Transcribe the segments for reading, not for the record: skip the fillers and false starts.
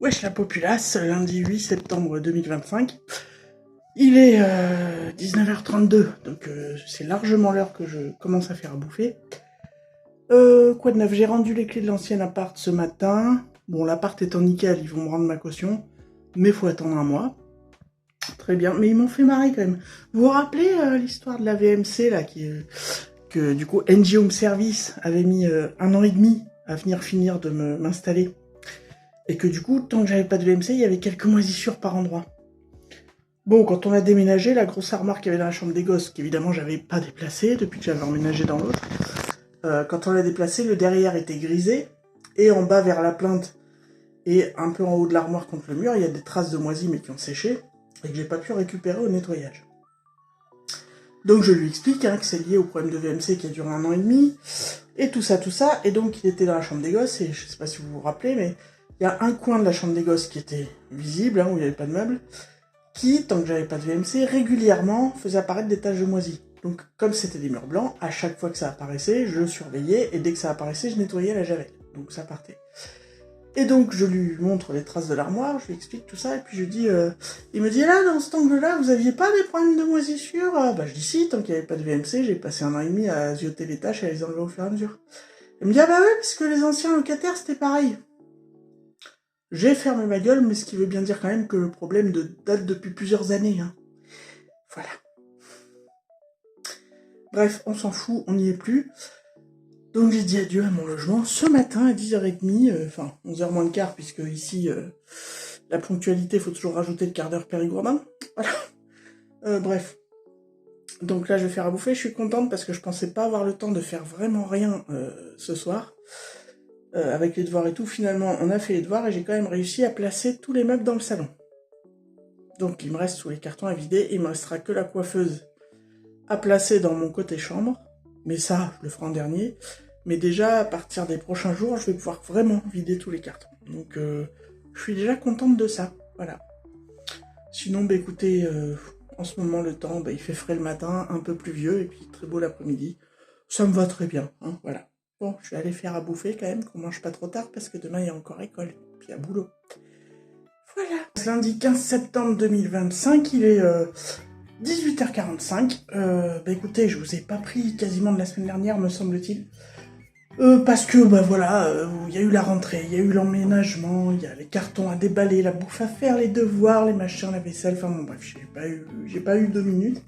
Wesh la populace, lundi 8 septembre 2025. Il est 19h32, donc c'est largement l'heure que je commence à faire à bouffer. Quoi de neuf, j'ai rendu les clés de l'ancien appart ce matin. Bon, l'appart étant nickel, ils vont me rendre ma caution, mais faut attendre un mois. Très bien, mais ils m'ont fait marrer quand même. Vous vous rappelez l'histoire de la VMC, là, que du coup NG Home Service avait mis 1 an et demi à venir finir de m'installer. Et que du coup, tant que j'avais pas de VMC, il y avait quelques moisissures par endroit. Bon, quand on a déménagé, la grosse armoire qu'il y avait dans la chambre des gosses, qu'évidemment j'avais pas déplacée depuis que j'avais emménagé dans l'autre, quand on l'a déplacé, le derrière était grisé, et en bas vers la plainte, et un peu en haut de l'armoire contre le mur, il y a des traces de moisis mais qui ont séché, et que j'ai pas pu récupérer au nettoyage. Donc je lui explique que c'est lié au problème de VMC qui a duré 1 an et demi, et tout ça, et donc il était dans la chambre des gosses, et je sais pas si vous vous rappelez, mais il y a un coin de la chambre des gosses qui était visible, où il n'y avait pas de meubles, qui, tant que j'avais pas de VMC, régulièrement faisait apparaître des taches de moisis. Donc, comme c'était des murs blancs, à chaque fois que ça apparaissait, je surveillais, et dès que ça apparaissait, je nettoyais la javel. Donc ça partait. Et donc, je lui montre les traces de l'armoire, je lui explique tout ça, et puis je dis, il me dit, là, dans cet angle-là, vous aviez pas des problèmes de moisissure? Bah, je dis si, tant qu'il n'y avait pas de VMC, j'ai passé 1 an et demi à zioter les taches et à les enlever au fur et à mesure. Il me dit, ah bah ouais, parce que les anciens locataires, c'était pareil. J'ai fermé ma gueule, mais ce qui veut bien dire quand même que le problème date depuis plusieurs années. Voilà. Bref, on s'en fout, on n'y est plus. Donc j'ai dit adieu à mon logement ce matin à 10h30, enfin 11h moins le quart, puisque ici, la ponctualité, il faut toujours rajouter le quart d'heure périgourdin. Voilà. Bref. Donc là, je vais faire à bouffer. Je suis contente parce que je pensais pas avoir le temps de faire vraiment rien ce soir. Avec les devoirs et tout, finalement, on a fait les devoirs et j'ai quand même réussi à placer tous les meubles dans le salon. Donc, il me reste tous les cartons à vider et il me restera que la coiffeuse à placer dans mon côté chambre. Mais ça, je le ferai en dernier. Mais déjà, à partir des prochains jours, je vais pouvoir vraiment vider tous les cartons. Donc, je suis déjà contente de ça. Voilà. Sinon, bah écoutez, en ce moment, le temps, il fait frais le matin, un peu pluvieux et puis très beau l'après-midi. Ça me va très bien, voilà. Bon, je vais aller faire à bouffer quand même, qu'on mange pas trop tard, parce que demain, il y a encore école, puis à boulot. Voilà. Lundi 15 septembre 2025, il est 18h45. Écoutez, je vous ai pas pris quasiment de la semaine dernière, me semble-t-il. Parce que, voilà, il y a eu la rentrée, il y a eu l'emménagement, il y a les cartons à déballer, la bouffe à faire, les devoirs, les machins, la vaisselle, enfin bon, bref, j'ai pas eu 2 minutes.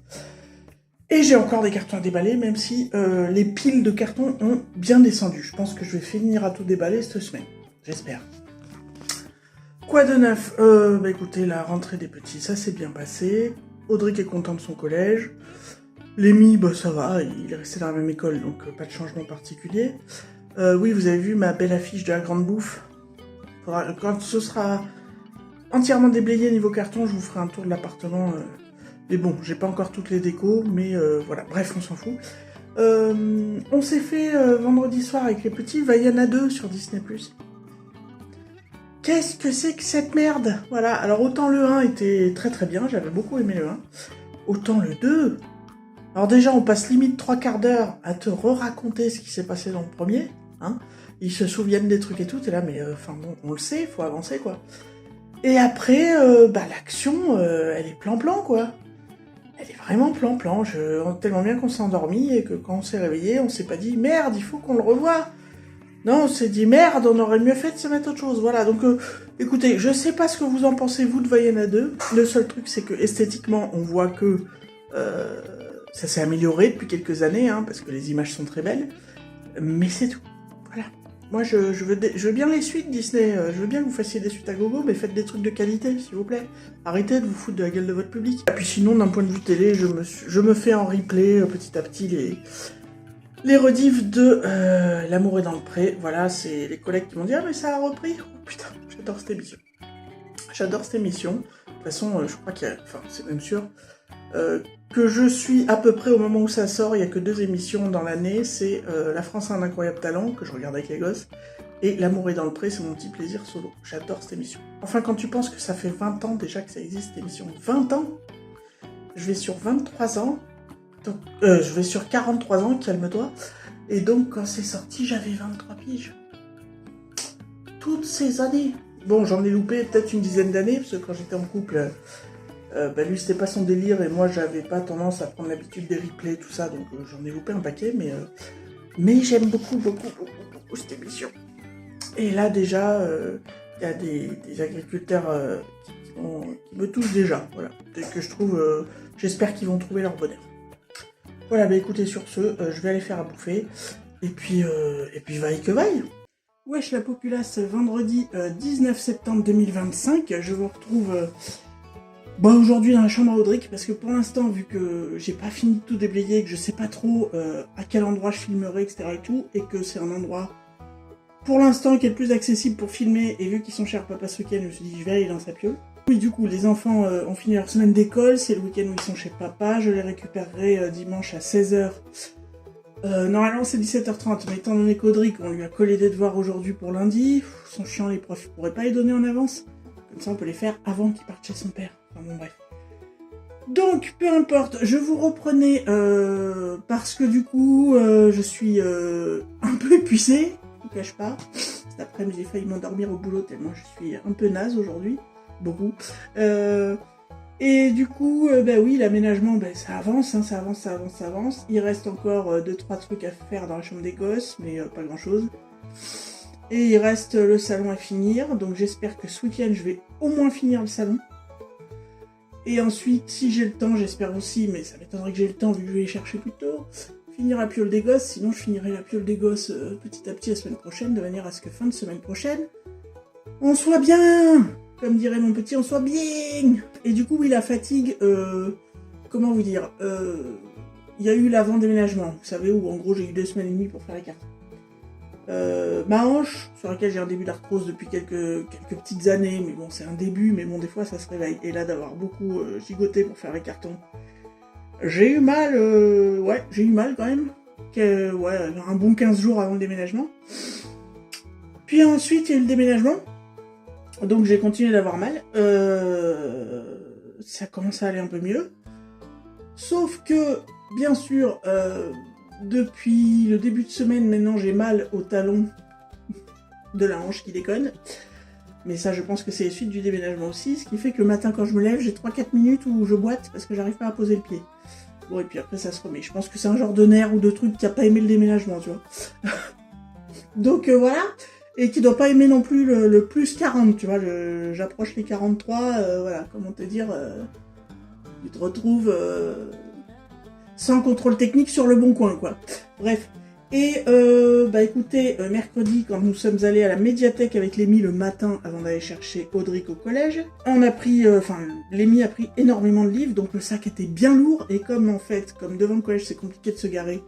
Et j'ai encore des cartons à déballer, même si les piles de cartons ont bien descendu. Je pense que je vais finir à tout déballer cette semaine. J'espère. Quoi de neuf? Écoutez, la rentrée des petits, ça s'est bien passé. Audric est content de son collège. Lémi, ça va, il est resté dans la même école, donc pas de changement particulier. Oui, vous avez vu ma belle affiche de la grande bouffe. Quand ce sera entièrement déblayé niveau carton, je vous ferai un tour de l'appartement. Mais bon, j'ai pas encore toutes les décos, mais voilà, bref, on s'en fout. On s'est fait vendredi soir avec les petits Vaiana 2 sur Disney+. Qu'est-ce que c'est que cette merde? Voilà, alors autant le 1 était très très bien, j'avais beaucoup aimé le 1, autant le 2... Alors déjà, on passe limite 3/4 d'heure à te re-raconter ce qui s'est passé dans le premier, Ils se souviennent des trucs et tout, t'es là, mais bon, on le sait, faut avancer, quoi. Et après, l'action, elle est plan-plan, quoi. Elle est vraiment plan-plan, tellement bien qu'on s'est endormi et que quand on s'est réveillé, on s'est pas dit, merde, il faut qu'on le revoie. Non, on s'est dit, merde, on aurait mieux fait de se mettre autre chose, voilà. Donc, écoutez, je sais pas ce que vous en pensez, vous, de Vaiana 2. Le seul truc, c'est que, esthétiquement, on voit que, ça s'est amélioré depuis quelques années, parce que les images sont très belles. Mais c'est tout, voilà. Moi, je veux bien les suites Disney, je veux bien que vous fassiez des suites à gogo, mais faites des trucs de qualité, s'il vous plaît. Arrêtez de vous foutre de la gueule de votre public. Et puis sinon, d'un point de vue télé, je me fais en replay, petit à petit, les rediffs de L'amour est dans le pré. Voilà, c'est les collègues qui m'ont dit « Ah, mais ça a repris !» Oh putain, j'adore cette émission. J'adore cette émission. De toute façon, je crois qu'il y a... Enfin, c'est même sûr... que je suis à peu près au moment où ça sort, il n'y a que 2 émissions dans l'année, c'est La France a un incroyable talent, que je regarde avec les gosses, et L'amour est dans le pré, c'est mon petit plaisir solo. J'adore cette émission. Enfin, quand tu penses que ça fait 20 ans déjà que ça existe, cette émission. 20 ans? Je vais sur 23 ans, donc, je vais sur 43 ans, calme-toi, et donc quand c'est sorti, j'avais 23 piges. Toutes ces années, Bon, j'en ai loupé peut-être une dizaine d'années, parce que quand j'étais en couple, lui c'était pas son délire, et moi j'avais pas tendance à prendre l'habitude des replays, tout ça, donc j'en ai loupé un paquet, mais j'aime beaucoup, beaucoup, beaucoup, beaucoup cette émission. Et là déjà, il y a des agriculteurs qui me touchent déjà, voilà. Et que je trouve, j'espère qu'ils vont trouver leur bonheur. Voilà, bah écoutez, sur ce, je vais aller faire à bouffer, et puis vaille que vaille. Wesh la populace, vendredi 19 septembre 2025, je vous retrouve aujourd'hui dans la chambre à Audric, parce que pour l'instant, vu que j'ai pas fini de tout déblayer, que je sais pas trop à quel endroit je filmerai, etc. et tout, et que c'est un endroit, pour l'instant, qui est le plus accessible pour filmer, et vu qu'ils sont chers papa ce week-end, je me suis dit je vais aller dans sa piole. Oui, du coup, les enfants ont fini leur semaine d'école, c'est le week-end où ils sont chez papa, je les récupérerai dimanche à 16h. Normalement c'est 17h30, mais étant donné qu'Audric, on lui a collé des devoirs aujourd'hui pour lundi, ils sont chiants les profs, ils pourraient pas les donner en avance. Comme ça on peut les faire avant qu'il parte chez son père. Enfin bon bref. Donc, peu importe, je vous reprenais parce que du coup, je suis un peu épuisée, je vous cache pas. Cet après-midi j'ai failli m'endormir au boulot tellement je suis un peu naze aujourd'hui, beaucoup. Et du coup, oui, l'aménagement, ça avance, hein, ça avance. Il reste encore 2-3 trucs à faire dans la chambre des gosses, mais pas grand-chose. Et il reste le salon à finir, donc j'espère que ce week-end, je vais au moins finir le salon. Et ensuite, si j'ai le temps, j'espère aussi, mais ça m'étonnerait que j'ai le temps vu que je vais les chercher plus tôt, finir la piole des gosses, sinon je finirai la piole des gosses petit à petit la semaine prochaine, de manière à ce que fin de semaine prochaine, on soit bien! Comme dirait mon petit, on soit bien. Et du coup, oui, la fatigue, comment vous dire, il y a eu l'avant-déménagement, vous savez, où en gros j'ai eu 2 semaines et demie pour faire la carte. Ma hanche, sur laquelle j'ai un début d'arthrose depuis quelques petites années, mais bon, c'est un début, mais bon, des fois ça se réveille. Et là, d'avoir beaucoup gigoté pour faire les cartons, j'ai eu mal, j'ai eu mal quand même. Un bon 15 jours avant le déménagement. Puis ensuite, il y a eu le déménagement. Donc j'ai continué d'avoir mal, ça commence à aller un peu mieux, sauf que, bien sûr, depuis le début de semaine, maintenant j'ai mal au talon de la hanche qui déconne, mais ça je pense que c'est les suites du déménagement aussi, ce qui fait que le matin quand je me lève, j'ai 3-4 minutes où je boite parce que j'arrive pas à poser le pied. Bon, et puis après ça se remet, je pense que c'est un genre de nerf ou de truc qui a pas aimé le déménagement, tu vois. Donc voilà. Et qui doit pas aimer non plus le plus 40, tu vois, j'approche les 43, voilà, comment te dire, tu te retrouves sans contrôle technique sur le bon coin, quoi. Bref. Et, écoutez, mercredi, quand nous sommes allés à la médiathèque avec Lémi le matin, avant d'aller chercher Audric au collège, on a pris, Lémi a pris énormément de livres, donc le sac était bien lourd, et comme devant le collège c'est compliqué de se garer,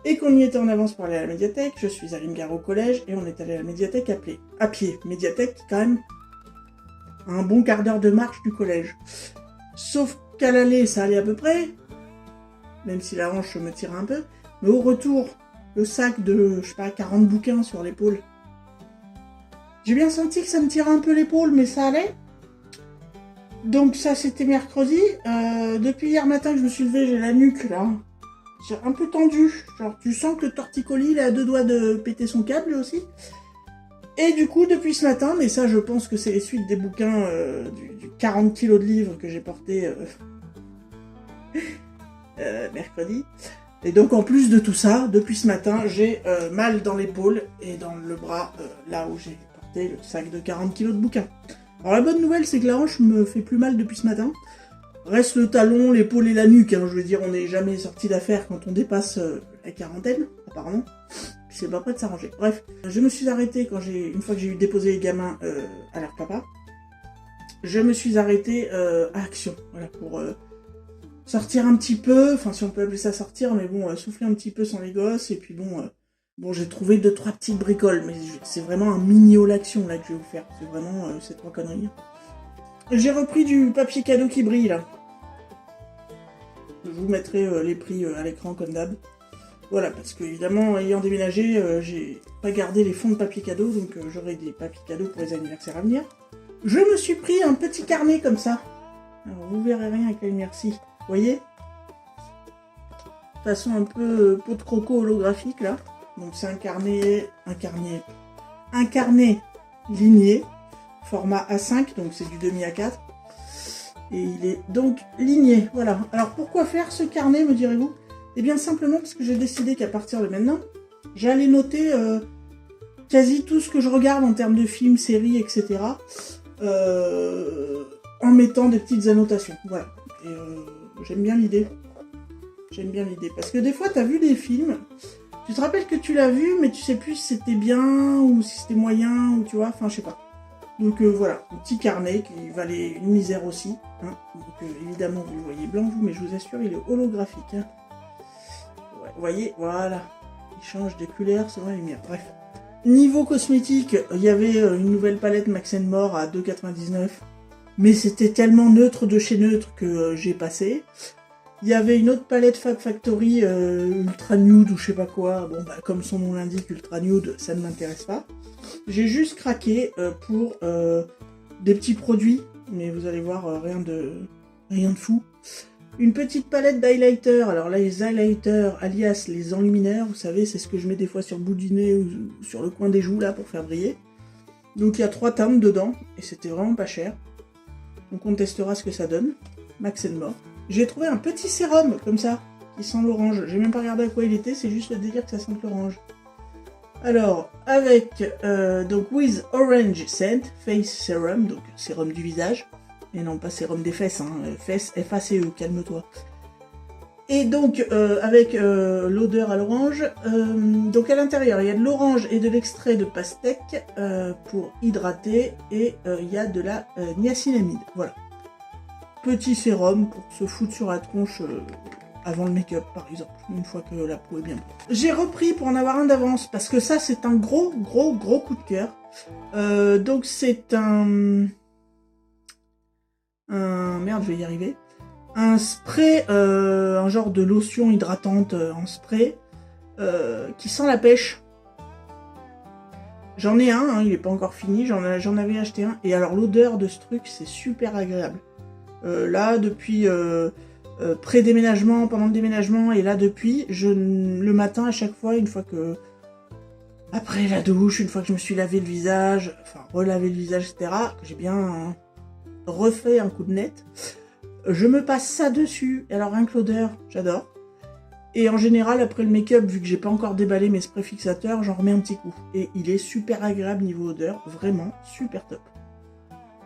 et qu'on y était en avance pour aller à la médiathèque, je suis allée me garer au collège et on est allé à la médiathèque à pied. Médiathèque, quand même, un bon quart d'heure de marche du collège. Sauf qu'à l'aller, ça allait à peu près, même si la hanche me tirait un peu, mais au retour, le sac de, 40 bouquins sur l'épaule. J'ai bien senti que ça me tirait un peu l'épaule, mais ça allait. Donc ça, c'était mercredi. Depuis hier matin que je me suis levée, j'ai la nuque, là. J'ai un peu tendu, genre tu sens que le torticolis il est à 2 doigts de péter son câble aussi. Et du coup depuis ce matin, mais ça je pense que c'est les suites des bouquins du 40 kg de livres que j'ai porté mercredi. Et donc en plus de tout ça, depuis ce matin, j'ai mal dans l'épaule et dans le bras, là où j'ai porté le sac de 40 kg de bouquins. Alors la bonne nouvelle c'est que la hanche me fait plus mal depuis ce matin. Reste le talon, l'épaule et la nuque, hein. Je veux dire, on n'est jamais sorti d'affaire quand on dépasse la quarantaine, apparemment. Puis c'est pas prêt de s'arranger. Bref, je me suis arrêtée une fois que j'ai eu déposé les gamins à leur papa. Je me suis arrêtée à Action, voilà, pour sortir un petit peu, enfin si on peut appeler ça sortir, mais bon, souffler un petit peu sans les gosses, et puis bon, j'ai trouvé 2-3 petites bricoles, mais c'est vraiment un mini haul Action là que je vais vous faire, c'est vraiment ces 3 conneries. J'ai repris du papier cadeau qui brille là. Je vous mettrai les prix à l'écran comme d'hab. Voilà, parce que évidemment, ayant déménagé, j'ai pas gardé les fonds de papier cadeau, donc j'aurai des papiers cadeaux pour les anniversaires à venir. Je me suis pris un petit carnet comme ça. Alors vous verrez rien avec la lumière-ci, vous voyez ? Façon un peu peau de croco holographique là. Donc c'est un carnet ligné. format A5, donc c'est du demi A4. Et il est donc ligné, voilà. Alors pourquoi faire ce carnet, me direz-vous? Eh bien simplement parce que j'ai décidé qu'à partir de maintenant, j'allais noter quasi tout ce que je regarde en termes de films, séries, etc. En mettant des petites annotations, voilà. Et j'aime bien l'idée. J'aime bien l'idée. Parce que des fois, t'as vu des films, tu te rappelles que tu l'as vu, mais tu sais plus si c'était bien, ou si c'était moyen, ou tu vois, enfin je sais pas. Donc voilà, un petit carnet qui valait une misère aussi. Hein. Donc évidemment, vous le voyez blanc, vous, mais je vous assure, il est holographique. Hein. Ouais, vous voyez, voilà. Il change de couleur selon la lumière. Bref. Niveau cosmétique, il y avait une nouvelle palette Max More à 2,99. Mais c'était tellement neutre de chez neutre que j'ai passé. Il y avait une autre palette Fab Factory Ultra Nude ou je sais pas quoi. Bon, bah, comme son nom l'indique, Ultra Nude, ça ne m'intéresse pas. J'ai juste craqué pour des petits produits, mais vous allez voir, rien de fou. Une petite palette d'highlighter. Alors là, les highlighters, alias les enlumineurs, vous savez, c'est ce que je mets des fois sur le bout du nez ou sur le coin des joues, là, pour faire briller. Donc il y a 3 teintes dedans, et c'était vraiment pas cher. Donc on testera ce que ça donne. Max More. J'ai trouvé un petit sérum, comme ça, qui sent l'orange. J'ai même pas regardé à quoi il était, c'est juste le délire que ça sente l'orange. Alors, avec, donc, with Orange Scent, Face Serum, donc sérum du visage, et non pas sérum des fesses, hein, fesses, F-A-C-E, calme-toi. Et donc, avec l'odeur à l'orange, donc à l'intérieur, il y a de l'orange et de l'extrait de pastèque pour hydrater, et il y a de la niacinamide, voilà. Petit sérum pour se foutre sur la tronche avant le make-up, par exemple, une fois que la peau est bien propre. J'ai repris pour en avoir un d'avance, parce que ça, c'est un gros coup de cœur. Donc, c'est un... Merde, je vais y arriver. Un spray, un genre de lotion hydratante en spray, qui sent la pêche. J'en ai un, hein, il n'est pas encore fini, j'en avais acheté un. Et alors, l'odeur de ce truc, c'est super agréable. Là, depuis pré-déménagement, pendant le déménagement, et là depuis, le matin à chaque fois, une fois que... Après la douche, une fois que je me suis lavé le visage, enfin relavé le visage, etc., que j'ai bien refait un coup de net, je me passe ça dessus. Et alors rien que l'odeur, j'adore. Et en général, après le make-up, vu que j'ai pas encore déballé mes sprays fixateurs, j'en remets un petit coup. Et il est super agréable niveau odeur, vraiment super top.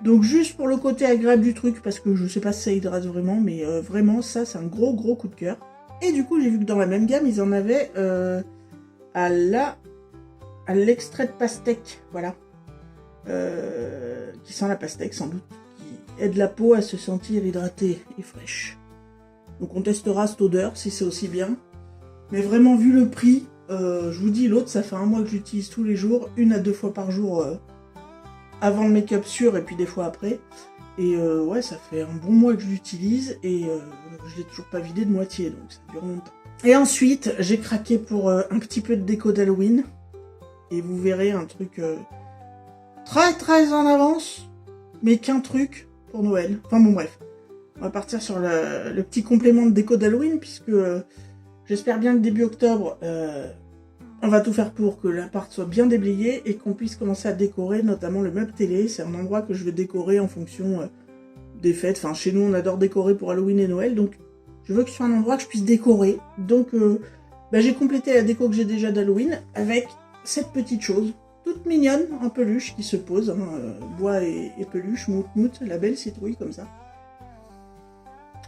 Donc juste pour le côté agréable du truc, parce que je sais pas si ça hydrate vraiment, mais vraiment ça c'est un gros coup de cœur. Et du coup j'ai vu que dans la même gamme ils en avaient à l'extrait de pastèque, voilà. Qui sent la pastèque sans doute, qui aide la peau à se sentir hydratée et fraîche. Donc on testera cette odeur si c'est aussi bien. Mais vraiment vu le prix, je vous dis l'autre ça fait 1 mois que j'utilise tous les jours, 1 à 2 fois par jour. Avant le make-up sûr et puis des fois après. Et ouais, ça fait un bon mois que je l'utilise et je l'ai toujours pas vidé de moitié, donc ça dure longtemps. Et ensuite, j'ai craqué pour un petit peu de déco d'Halloween. Et vous verrez un truc très en avance, mais qu'un truc pour Noël. Enfin bon bref, on va partir sur le petit complément de déco d'Halloween, puisque j'espère bien que début octobre... on va tout faire pour que l'appart soit bien déblayé et qu'on puisse commencer à décorer, notamment le meuble télé. C'est un endroit que je vais décorer en fonction des fêtes. Enfin, chez nous, on adore décorer pour Halloween et Noël, donc je veux que ce soit un endroit que je puisse décorer. Donc, j'ai complété la déco que j'ai déjà d'Halloween avec cette petite chose, toute mignonne, en peluche, qui se pose. Hein, bois et peluche, mout, la belle citrouille, comme ça.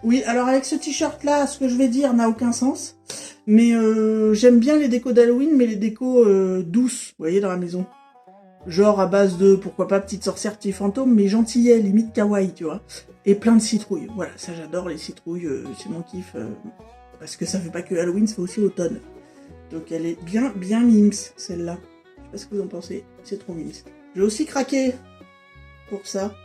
Oui, alors avec ce t-shirt là, ce que je vais dire n'a aucun sens, mais j'aime bien les décos d'Halloween, mais les décos douces, vous voyez, dans la maison. Genre à base de, pourquoi pas, petite sorcière, petit fantôme, mais gentillet, limite kawaii, tu vois. Et plein de citrouilles, voilà, ça j'adore les citrouilles, c'est mon kiff, parce que ça fait pas que Halloween, ça fait aussi automne. Donc elle est bien mims, celle-là. Je sais pas ce que vous en pensez, c'est trop mims. J'ai aussi craqué pour ça.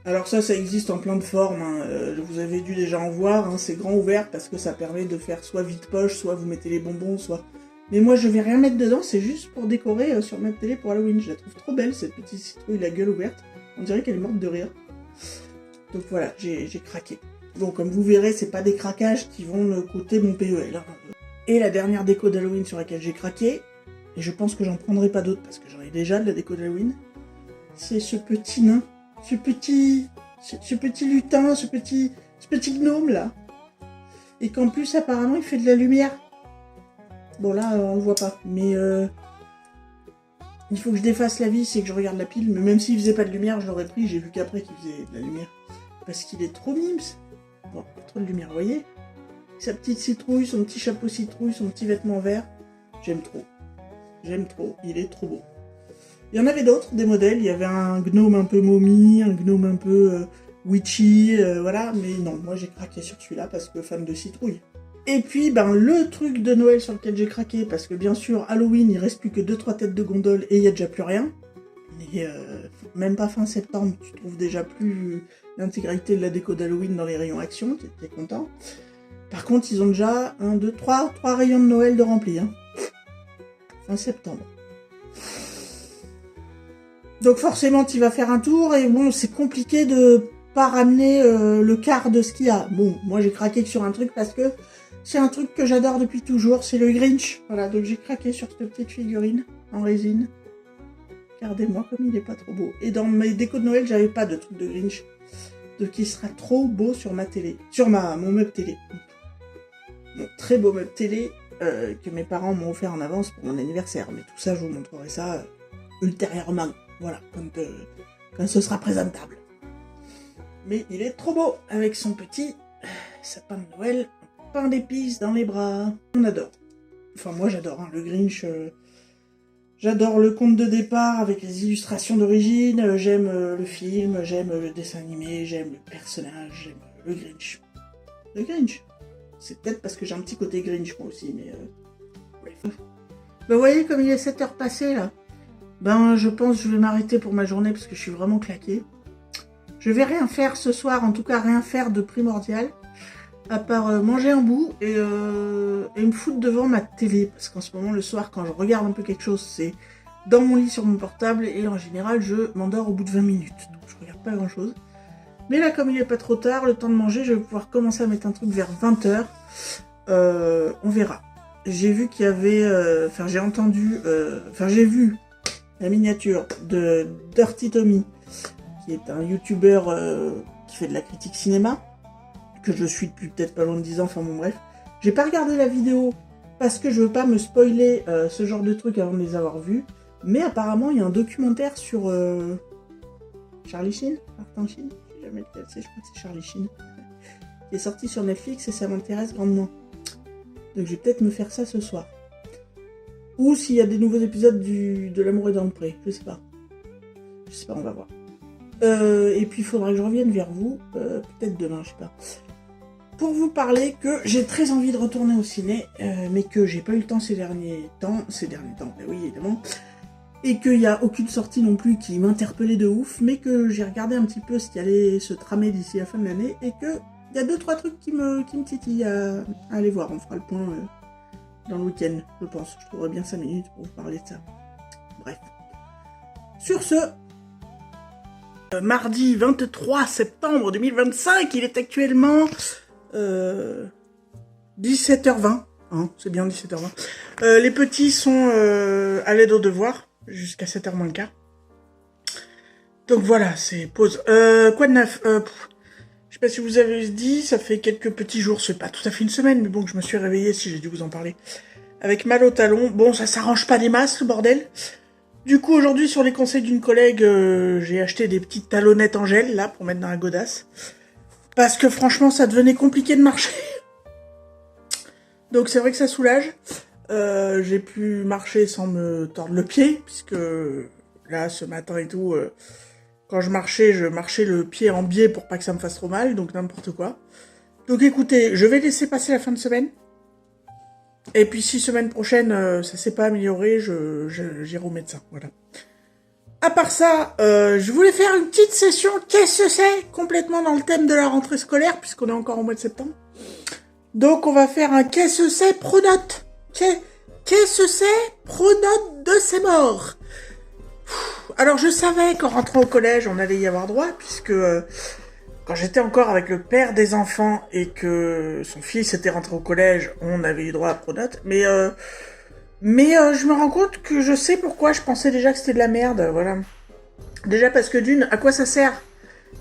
Alors ça existe en plein de formes, hein. Vous avez dû déjà en voir, hein. C'est grand ouvert parce que ça permet de faire soit vide-poche, soit vous mettez les bonbons, soit... Mais moi je vais rien mettre dedans, c'est juste pour décorer sur ma télé pour Halloween. Je la trouve trop belle cette petite citrouille, la gueule ouverte. On dirait qu'elle est morte de rire. Donc voilà, j'ai craqué. Bon, comme vous verrez, c'est pas des craquages qui vont me coûter mon PEL. Hein. Et la dernière déco d'Halloween sur laquelle j'ai craqué, et je pense que j'en prendrai pas d'autres parce que j'en ai déjà de la déco d'Halloween, c'est ce petit nain, ce petit lutin, ce petit gnome là. Et qu'en plus apparemment il fait de la lumière. Bon là on le voit pas, mais il faut que je défasse la vis et que je regarde la pile, mais même s'il faisait pas de lumière je l'aurais pris, j'ai vu qu'après qu'il faisait de la lumière. Parce qu'il est trop mimes. Bon, pas trop de lumière, vous voyez. Sa petite citrouille, son petit chapeau citrouille, son petit vêtement vert. J'aime trop. J'aime trop, il est trop beau. Il y en avait d'autres, des modèles. Il y avait un gnome un peu momie, un gnome un peu witchy, voilà. Mais non, moi j'ai craqué sur celui-là parce que fan de citrouille. Et puis, ben, le truc de Noël sur lequel j'ai craqué, parce que bien sûr, Halloween, il reste plus que 2-3 têtes de gondole et il n'y a déjà plus rien. Et même pas fin septembre, tu trouves déjà plus l'intégralité de la déco d'Halloween dans les rayons action, t'es content. Par contre, ils ont déjà 1, 2, 3 rayons de Noël de remplis. Hein. Fin septembre. Donc forcément, tu vas faire un tour, et bon, c'est compliqué de pas ramener le quart de ce qu'il y a. Bon, moi j'ai craqué sur un truc parce que c'est un truc que j'adore depuis toujours, c'est le Grinch. Voilà, donc j'ai craqué sur cette petite figurine en résine. Regardez-moi comme il est pas trop beau. Et dans mes décos de Noël, j'avais pas de truc de Grinch. Donc il sera trop beau sur ma télé. Sur mon meuble télé. Mon très beau meuble télé que mes parents m'ont offert en avance pour mon anniversaire. Mais tout ça, je vous montrerai ça ultérieurement. Voilà, quand ce sera présentable. Mais il est trop beau avec son petit sapin de Noël, pain d'épices dans les bras. On adore. Enfin, moi j'adore, hein, le Grinch... J'adore le conte de départ avec les illustrations d'origine, j'aime le film, j'aime le dessin animé, j'aime le personnage, j'aime le Grinch. Le Grinch. C'est peut-être parce que j'ai un petit côté Grinch moi aussi, mais bref. Ben vous voyez comme il est 7 heures passées là. Ben je pense que je vais m'arrêter pour ma journée parce que je suis vraiment claquée. Je vais rien faire ce soir, en tout cas rien faire de primordial. À part manger un bout et me foutre devant ma télé. Parce qu'en ce moment, le soir, quand je regarde un peu quelque chose, c'est dans mon lit sur mon portable. Et en général, je m'endors au bout de 20 minutes. Donc je regarde pas grand-chose. Mais là, comme il est pas trop tard, le temps de manger, je vais pouvoir commencer à mettre un truc vers 20h. On verra. J'ai vu qu'il y avait... j'ai entendu... j'ai vu la miniature de Dirty Tommy, qui est un youtubeur qui fait de la critique cinéma, que je suis depuis peut-être pas loin de 10 ans, enfin bon bref. J'ai pas regardé la vidéo parce que je veux pas me spoiler ce genre de trucs avant de les avoir vus, mais apparemment il y a un documentaire sur Charlie Sheen, Martin Sheen, je sais jamais lequel c'est, je crois que c'est Charlie Sheen, qui est sorti sur Netflix et ça m'intéresse grandement. Donc je vais peut-être me faire ça ce soir. Ou s'il y a des nouveaux épisodes de L'amour est dans le pré, je sais pas. Je sais pas, on va voir. Et puis il faudra que je revienne vers vous, peut-être demain, je sais pas. Pour vous parler que j'ai très envie de retourner au ciné, mais que j'ai pas eu le temps ces derniers temps, ben oui évidemment, et qu'il n'y a aucune sortie non plus qui m'interpellait de ouf, mais que j'ai regardé un petit peu ce qui allait se tramer d'ici la fin de l'année, et que il y a 2-3 trucs qui me titillent à aller voir. On fera le point dans le week-end, je pense. Je trouverai bien 5 minutes pour vous parler de ça. Bref. Sur ce, mardi 23 septembre 2025, il est actuellement 17h20, hein, c'est bien 17h20. Les petits sont à l'aide aux devoirs, jusqu'à 7h moins le quart. Donc voilà, c'est pause. Quoi de neuf? Je sais pas si vous avez dit, ça fait quelques petits jours, c'est pas tout à fait une semaine, mais bon, que je me suis réveillée, si j'ai dû vous en parler, avec mal au talon. Bon, ça s'arrange pas des masses, le bordel. Du coup, aujourd'hui, sur les conseils d'une collègue, j'ai acheté des petites talonnettes en gel, là, pour mettre dans la godasse. Parce que franchement, ça devenait compliqué de marcher. Donc c'est vrai que ça soulage. J'ai pu marcher sans me tordre le pied, puisque là, ce matin et tout, quand je marchais le pied en biais pour pas que ça me fasse trop mal, donc n'importe quoi. Donc écoutez, je vais laisser passer la fin de semaine. Et puis si semaine prochaine, ça s'est pas amélioré, j'irai au médecin, voilà. À part ça, je voulais faire une petite session qu'est-ce que c'est, complètement dans le thème de la rentrée scolaire, puisqu'on est encore au mois de septembre. Donc on va faire un qu'est-ce que c'est pronote. Qu'est-ce que c'est pronote de ses morts. Alors je savais qu'en rentrant au collège, on allait y avoir droit, puisque quand j'étais encore avec le père des enfants et que son fils était rentré au collège, on avait eu droit à pronote, mais je me rends compte que je sais pourquoi je pensais déjà que c'était de la merde, voilà. Déjà parce que d'une, à quoi ça sert?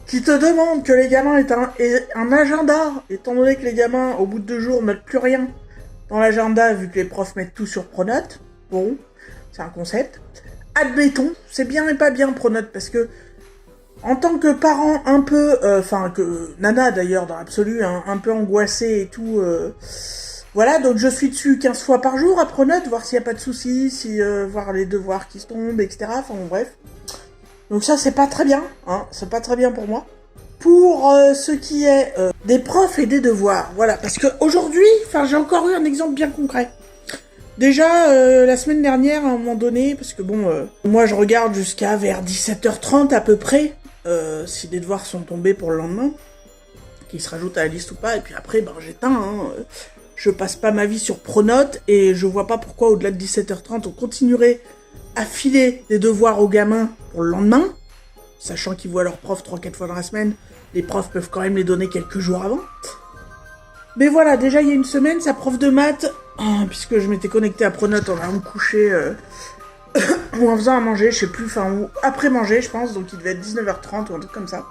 Qui te demande que les gamins aient un agenda, étant donné que les gamins, au bout de 2 jours, mettent plus rien dans l'agenda, vu que les profs mettent tout sur Pronote. Bon, c'est un concept. Admettons, c'est bien et pas bien Pronote, parce que en tant que parent un peu, que Nana d'ailleurs dans l'absolu, hein, un peu angoissée et tout, voilà, donc je suis dessus 15 fois par jour à Pronote, voir s'il n'y a pas de soucis, voir les devoirs qui se tombent, etc. Enfin bon, bref. Donc ça c'est pas très bien, hein, c'est pas très bien pour moi. Pour ce qui est des profs et des devoirs, voilà, parce que aujourd'hui, j'ai encore eu un exemple bien concret. Déjà, la semaine dernière, à un moment donné, parce que bon, moi je regarde jusqu'à vers 17h30 à peu près, si des devoirs sont tombés pour le lendemain, qu'ils se rajoutent à la liste ou pas, et puis après, j'éteins, hein, je passe pas ma vie sur Pronote, et je vois pas pourquoi au-delà de 17h30, on continuerait à filer des devoirs aux gamins pour le lendemain, sachant qu'ils voient leurs profs 3-4 fois dans la semaine, les profs peuvent quand même les donner quelques jours avant. Mais voilà, déjà il y a une semaine, sa prof de maths, puisque je m'étais connectée à Pronote en allant me coucher, ou en faisant à manger, je sais plus, ou après manger je pense, donc il devait être 19h30 ou un truc comme ça.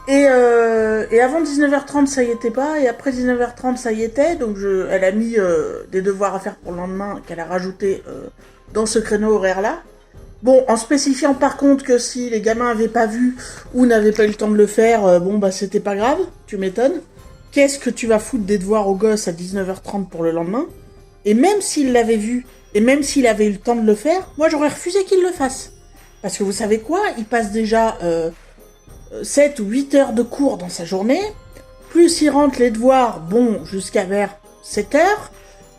Et avant 19h30 ça y était pas, et après 19h30 ça y était, donc elle a mis des devoirs à faire pour le lendemain qu'elle a rajouté dans ce créneau horaire là. Bon, en spécifiant par contre que si les gamins avaient pas vu ou n'avaient pas eu le temps de le faire, c'était pas grave, tu m'étonnes. Qu'est-ce que tu vas foutre des devoirs aux gosses à 19h30 pour le lendemain? Et même s'il l'avait vu, et même s'il avait eu le temps de le faire, moi j'aurais refusé qu'il le fasse. Parce que vous savez quoi? Il passe déjà 7 ou 8 heures de cours dans sa journée, plus il rentre les devoirs, jusqu'à vers 7 heures,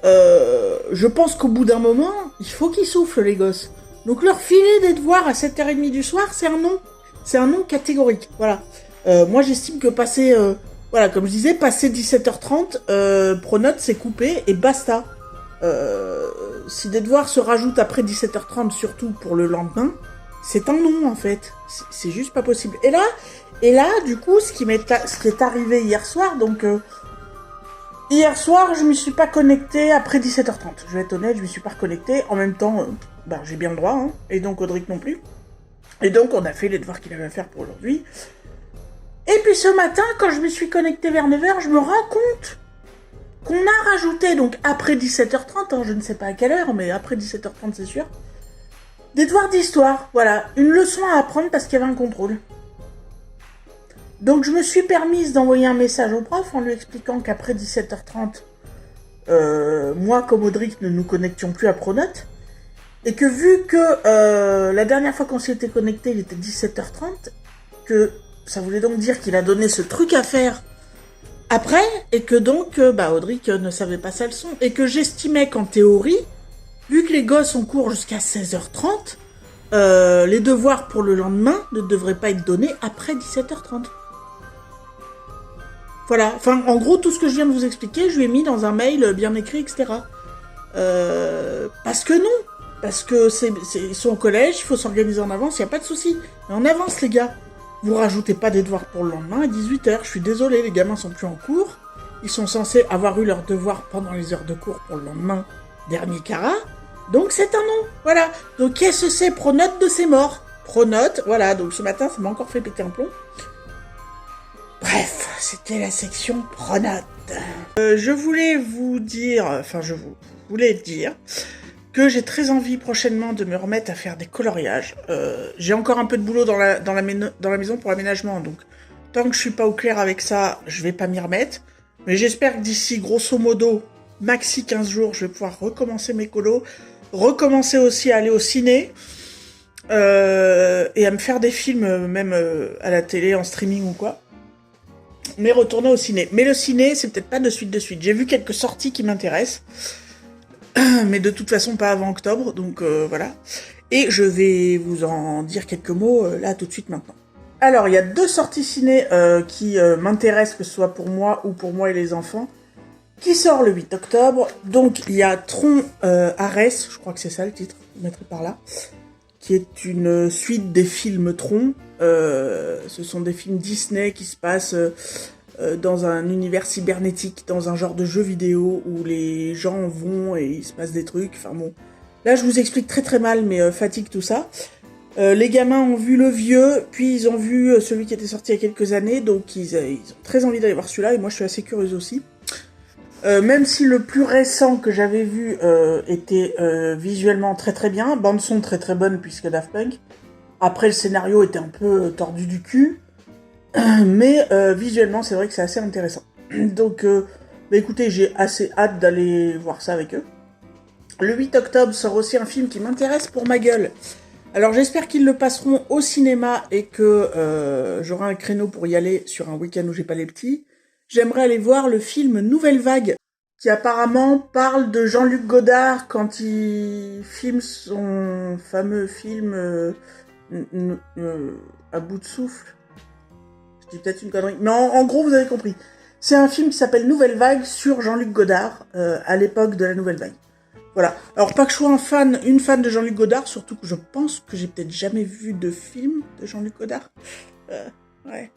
je pense qu'au bout d'un moment, il faut qu'ils soufflent les gosses. Donc leur filer des devoirs à 7h30 du soir, c'est un non. C'est un non catégorique, voilà. Moi j'estime que passer... comme je disais, passer 17h30, Pronote c'est coupé et basta. Si des devoirs se rajoutent après 17h30, surtout pour le lendemain, c'est un non en fait. C'est juste pas possible. Et là, du coup, ce qui est arrivé hier soir, donc hier soir, je me suis pas connectée après 17h30. Je vais être honnête, je me suis pas reconnectée. En même temps, j'ai bien le droit, hein, et donc Audric non plus. Et donc on a fait les devoirs qu'il avait à faire pour aujourd'hui. Et puis ce matin, quand je me suis connectée vers 9h, je me rends compte qu'on a rajouté, donc après 17h30, hein, je ne sais pas à quelle heure, mais après 17h30 c'est sûr, des devoirs d'histoire, voilà, une leçon à apprendre parce qu'il y avait un contrôle. Donc je me suis permise d'envoyer un message au prof en lui expliquant qu'après 17h30, moi comme Audric ne nous connections plus à Pronote, et que vu que la dernière fois qu'on s'y était connecté, il était 17h30, que ça voulait donc dire qu'il a donné ce truc à faire après, et que donc Audric ne savait pas sa leçon, et que j'estimais qu'en théorie, vu que les gosses ont cours jusqu'à 16h30, les devoirs pour le lendemain ne devraient pas être donnés après 17h30. Voilà, en gros, tout ce que je viens de vous expliquer, je lui ai mis dans un mail bien écrit, etc. Parce que non, parce que ils sont au collège, il faut s'organiser en avance, il n'y a pas de souci. Mais en avance, les gars. Vous rajoutez pas des devoirs pour le lendemain à 18h, je suis désolé, les gamins sont plus en cours. Ils sont censés avoir eu leurs devoirs pendant les heures de cours pour le lendemain, dernier carat. Donc c'est un non, voilà. Donc qu'est-ce que c'est Pronote de ses morts? Pronote, voilà, donc ce matin ça m'a encore fait péter un plomb. Bref, c'était la section Pronote. Je voulais dire que j'ai très envie prochainement de me remettre à faire des coloriages. J'ai encore un peu de boulot dans la maison pour l'aménagement, donc tant que je suis pas au clair avec ça, je vais pas m'y remettre. Mais j'espère que d'ici, grosso modo, maxi 15 jours, je vais pouvoir recommencer mes colos, recommencer aussi à aller au ciné, et à me faire des films, même à la télé, en streaming ou quoi. Mais retourner au ciné. Mais le ciné, c'est peut-être pas de suite. J'ai vu quelques sorties qui m'intéressent, mais de toute façon pas avant octobre, donc voilà. Et je vais vous en dire quelques mots là tout de suite maintenant. Alors, il y a 2 sorties ciné qui m'intéressent, que ce soit pour moi ou pour moi et les enfants, qui sort le 8 octobre. Donc, il y a Tron Ares, je crois que c'est ça le titre, je mettrai par là, qui est une suite des films Tron. Ce sont des films Disney qui se passent dans un univers cybernétique, dans un genre de jeu vidéo où les gens vont et il se passe des trucs. Enfin bon, là je vous explique très très mal, mais fatigue tout ça. Les gamins ont vu le vieux, puis ils ont vu celui qui était sorti il y a quelques années, donc ils ont très envie d'aller voir celui-là, et moi je suis assez curieuse aussi. Même si le plus récent que j'avais vu était visuellement très très bien, bande son très très bonne puisque Daft Punk. Après le scénario était un peu tordu du cul, mais visuellement c'est vrai que c'est assez intéressant. Donc bah écoutez, j'ai assez hâte d'aller voir ça avec eux. Le 8 octobre sort aussi un film qui m'intéresse pour ma gueule. Alors j'espère qu'ils le passeront au cinéma et que j'aurai un créneau pour y aller sur un week-end où j'ai pas les petits. J'aimerais aller voir le film Nouvelle Vague, qui apparemment parle de Jean-Luc Godard quand il filme son fameux film à bout de souffle. Je dis peut-être une connerie. Mais en gros, vous avez compris. C'est un film qui s'appelle Nouvelle Vague sur Jean-Luc Godard à l'époque de la Nouvelle Vague. Voilà. Alors pas que je sois une fan de Jean-Luc Godard, surtout que je pense que j'ai peut-être jamais vu de film de Jean-Luc Godard. Ouais.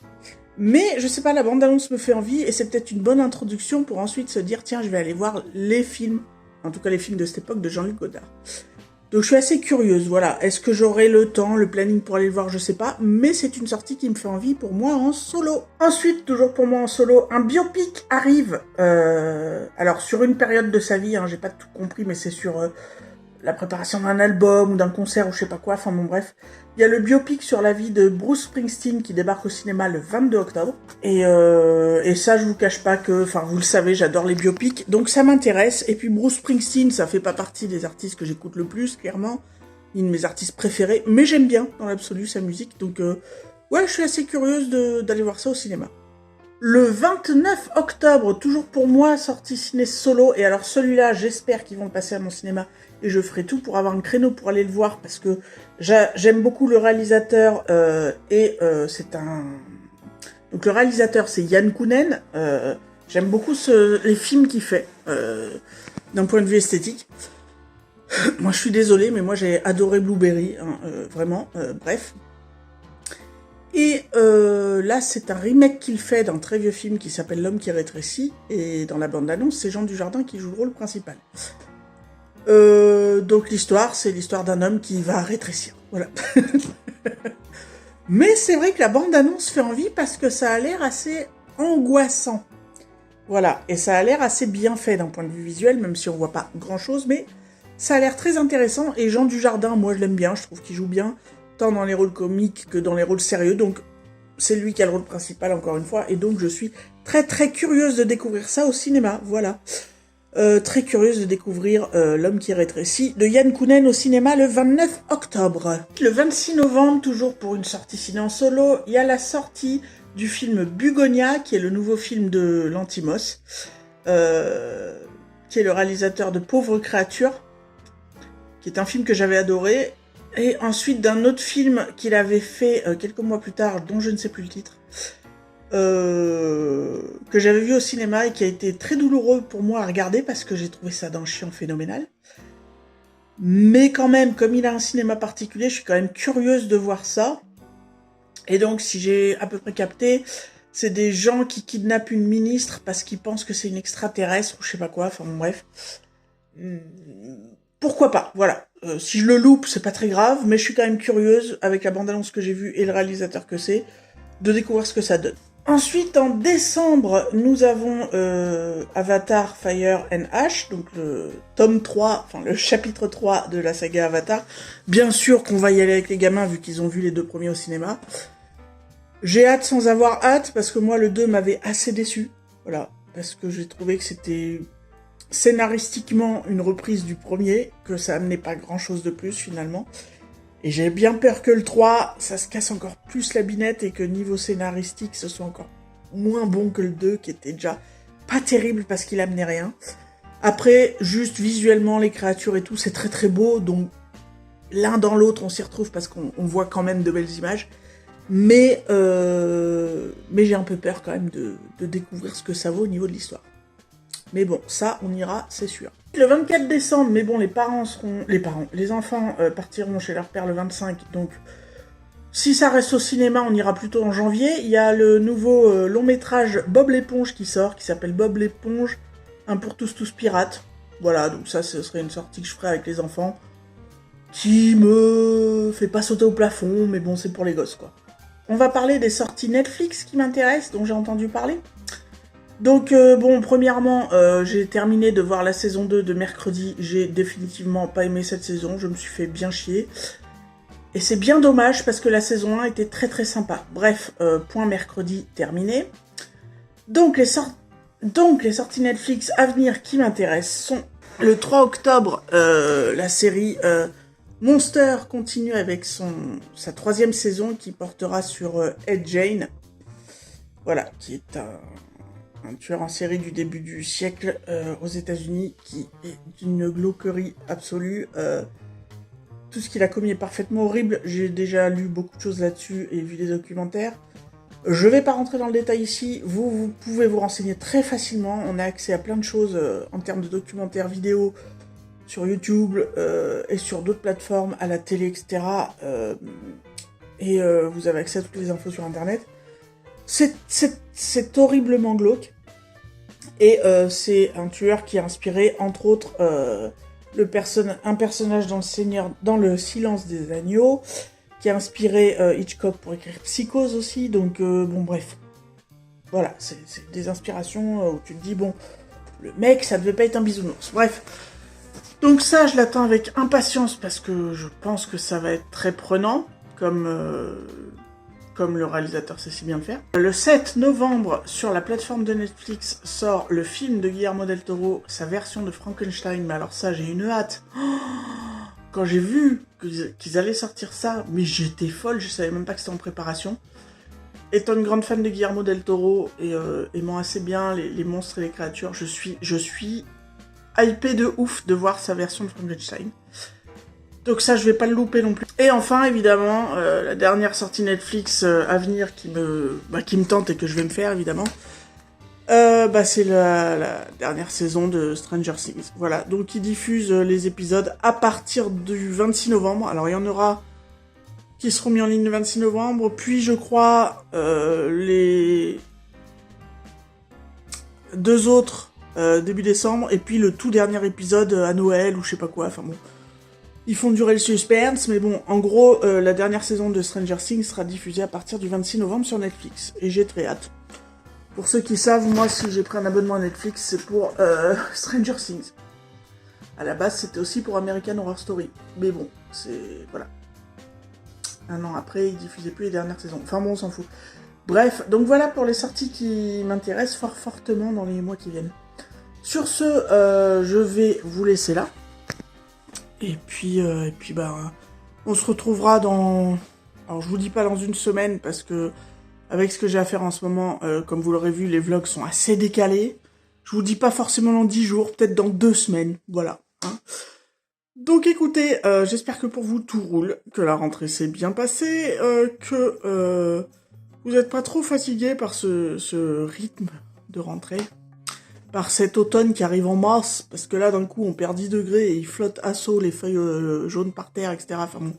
Mais je sais pas, la bande-annonce me fait envie et c'est peut-être une bonne introduction pour ensuite se dire tiens, je vais aller voir les films, en tout cas les films de cette époque de Jean-Luc Godard. Donc je suis assez curieuse, voilà. Est-ce que j'aurai le temps, le planning pour aller le voir, je sais pas, mais c'est une sortie qui me fait envie pour moi en solo. Ensuite, toujours pour moi en solo, un biopic arrive. Alors sur une période de sa vie, hein, j'ai pas tout compris, mais c'est sur la préparation d'un album ou d'un concert ou je sais pas quoi, enfin bon bref. Il y a le biopic sur la vie de Bruce Springsteen qui débarque au cinéma le 22 octobre. Et ça, je vous cache pas que, enfin vous le savez, j'adore les biopics, donc ça m'intéresse. Et puis Bruce Springsteen, ça fait pas partie des artistes que j'écoute le plus, clairement. Une de mes artistes préférés, mais j'aime bien dans l'absolu sa musique, donc ouais, je suis assez curieuse d'aller voir ça au cinéma. Le 29 octobre, toujours pour moi, sortie ciné solo, et alors celui-là, j'espère qu'ils vont le passer à mon cinéma, et je ferai tout pour avoir un créneau pour aller le voir, parce que j'aime beaucoup le réalisateur, c'est un... Donc le réalisateur, c'est Yann Kounen, j'aime beaucoup les films qu'il fait, d'un point de vue esthétique. Moi, je suis désolée, mais moi, j'ai adoré Blueberry, hein, vraiment, bref. Et là, c'est un remake qu'il fait d'un très vieux film qui s'appelle L'homme qui rétrécit, et dans la bande-annonce, c'est Jean Dujardin qui joue le rôle principal. Donc l'histoire, c'est l'histoire d'un homme qui va rétrécir, voilà. Mais c'est vrai que la bande-annonce fait envie parce que ça a l'air assez angoissant. Voilà, et ça a l'air assez bien fait d'un point de vue visuel, même si on voit pas grand-chose, mais ça a l'air très intéressant, et Jean Dujardin, moi je l'aime bien, je trouve qu'il joue bien, tant dans les rôles comiques que dans les rôles sérieux, donc c'est lui qui a le rôle principal encore une fois, et donc je suis très très curieuse de découvrir ça au cinéma, voilà. Très curieuse de découvrir L'homme qui rétrécit de Yann Kounen au cinéma le 29 octobre. Le 26 novembre, toujours pour une sortie ciné en solo, il y a la sortie du film Bugonia, qui est le nouveau film de Lantimos, qui est le réalisateur de Pauvres créatures, qui est un film que j'avais adoré, et ensuite d'un autre film qu'il avait fait quelques mois plus tard, dont je ne sais plus le titre, que j'avais vu au cinéma et qui a été très douloureux pour moi à regarder parce que j'ai trouvé ça d'un chiant phénoménal. Mais quand même, comme il a un cinéma particulier, je suis quand même curieuse de voir ça. Et donc, si j'ai à peu près capté, c'est des gens qui kidnappent une ministre parce qu'ils pensent que c'est une extraterrestre ou je sais pas quoi, enfin bon, bref. Pourquoi pas, voilà. Si je le loupe, c'est pas très grave, mais je suis quand même curieuse, avec la bande-annonce que j'ai vue et le réalisateur que c'est, de découvrir ce que ça donne. Ensuite, en décembre, nous avons Avatar Fire and Ash, donc le tome 3, enfin le chapitre 3 de la saga Avatar. Bien sûr qu'on va y aller avec les gamins, vu qu'ils ont vu les deux premiers au cinéma. J'ai hâte sans avoir hâte, parce que moi, le 2 m'avait assez déçu. Voilà, parce que j'ai trouvé que c'était scénaristiquement une reprise du premier, que ça amenait pas grand-chose de plus, finalement. Et j'ai bien peur que le 3, ça se casse encore plus la binette et que niveau scénaristique, ce soit encore moins bon que le 2, qui était déjà pas terrible parce qu'il amenait rien. Après, juste visuellement, les créatures et tout, c'est très très beau, donc l'un dans l'autre, on s'y retrouve parce qu'on voit quand même de belles images. Mais j'ai un peu peur quand même de découvrir ce que ça vaut au niveau de l'histoire. Mais bon, ça, on ira, c'est sûr. Le 24 décembre, mais bon, les enfants partiront chez leur père le 25, donc si ça reste au cinéma, on ira plutôt en janvier. Il y a le nouveau long-métrage Bob l'éponge qui sort, qui s'appelle Bob l'éponge, un pour tous pirates. Voilà, donc ça, ce serait une sortie que je ferai avec les enfants. qui me fait pas sauter au plafond, mais bon, c'est pour les gosses, quoi. On va parler des sorties Netflix qui m'intéressent, dont j'ai entendu parler. Donc, bon, premièrement, j'ai terminé de voir la saison 2 de Mercredi. J'ai définitivement pas aimé cette saison, je me suis fait bien chier. Et c'est bien dommage, parce que la saison 1 était très très sympa. Bref, point Mercredi terminé. Donc les sorties Netflix à venir qui m'intéressent sont le 3 octobre, la série Monster continue avec sa 3e saison qui portera sur Ed Gein. Voilà, qui est un tueur en série du début du siècle aux États-Unis qui est d'une glauquerie absolue. Tout ce qu'il a commis est parfaitement horrible. J'ai déjà lu beaucoup de choses là-dessus et vu des documentaires. Je vais pas rentrer dans le détail ici, vous pouvez vous renseigner très facilement, on a accès à plein de choses en termes de documentaires vidéo sur YouTube et sur d'autres plateformes, à la télé, etc. Vous avez accès à toutes les infos sur internet. C'est horriblement glauque, et c'est un tueur qui a inspiré, entre autres, un personnage dans le Silence des Agneaux, qui a inspiré Hitchcock pour écrire Psychose aussi, donc bon bref. Voilà, c'est des inspirations où tu te dis, bon, le mec, ça devait pas être un bisounours. Bref. Donc ça, je l'attends avec impatience, parce que je pense que ça va être très prenant, comme le réalisateur sait si bien le faire. Le 7 novembre, sur la plateforme de Netflix, sort le film de Guillermo del Toro, sa version de Frankenstein, mais alors ça, j'ai une hâte. Quand j'ai vu qu'ils allaient sortir ça, mais j'étais folle, je savais même pas que c'était en préparation. Étant une grande fan de Guillermo del Toro et aimant assez bien les monstres et les créatures, je suis hypée de ouf de voir sa version de Frankenstein. Donc ça, je vais pas le louper non plus. Et enfin, évidemment, la dernière sortie Netflix à venir qui me tente et que je vais me faire, évidemment, c'est la dernière saison de Stranger Things. Voilà, donc ils diffusent les épisodes à partir du 26 novembre. Alors il y en aura qui seront mis en ligne le 26 novembre, puis je crois les 2 autres début décembre, et puis le tout dernier épisode à Noël ou je sais pas quoi, enfin bon. Ils font durer le suspense, mais bon, en gros, la dernière saison de Stranger Things sera diffusée à partir du 26 novembre sur Netflix, et j'ai très hâte. Pour ceux qui savent, moi, si j'ai pris un abonnement à Netflix, c'est pour Stranger Things. À la base, c'était aussi pour American Horror Story. Mais bon, voilà. Un an après, ils diffusaient plus les dernières saisons. Enfin bon, on s'en fout. Bref, donc voilà pour les sorties qui m'intéressent fort fortement dans les mois qui viennent. Sur ce, je vais vous laisser là. Et puis on se retrouvera dans... Alors, je vous dis pas dans une semaine, parce que avec ce que j'ai à faire en ce moment, comme vous l'aurez vu, les vlogs sont assez décalés. Je vous dis pas forcément dans 10 jours, peut-être dans 2 semaines, voilà. Hein. Donc écoutez, j'espère que pour vous tout roule, que la rentrée s'est bien passée, que vous n'êtes pas trop fatigués par ce rythme de rentrée, par cet automne qui arrive en mars, parce que là d'un coup on perd 10 degrés et il flotte à saut les feuilles jaunes par terre, etc. Enfin bon,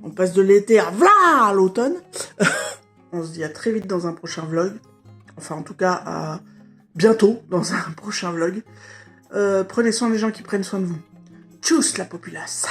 on passe de l'été à voilà l'automne. On se dit à très vite dans un prochain vlog. Enfin, en tout cas, à bientôt dans un prochain vlog. Prenez soin des gens qui prennent soin de vous. Tchuss la populace.